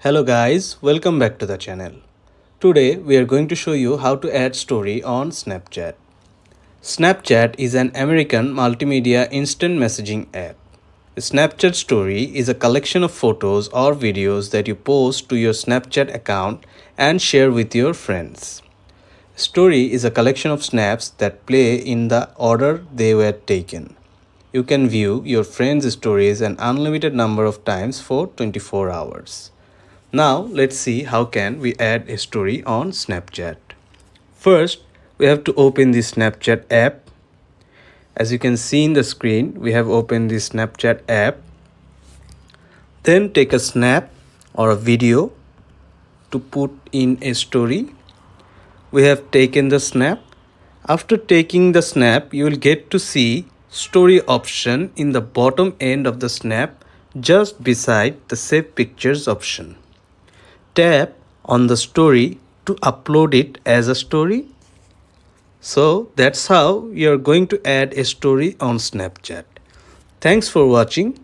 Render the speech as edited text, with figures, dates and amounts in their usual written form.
Hello guys, welcome back to the channel. Today we are going to show you how to add story on Snapchat. Snapchat is an American multimedia instant messaging app. A Snapchat story is a collection of photos or videos that you post to your Snapchat account and share with your friends. Story is a collection of snaps that play in the order they were taken. You can view your friends' stories an unlimited number of times for 24 hours. Now let's see how can we add a story on Snapchat. First, we have to open the Snapchat app. As you can see in the screen, we have opened the Snapchat app. Then take a snap or a video to put in a story. We have taken the snap. After taking the snap, you will get to see story option in the bottom end of the snap just beside the save pictures option. Tap on the story to upload it as a story. So that's how you're going to add a story on Snapchat. Thanks for watching.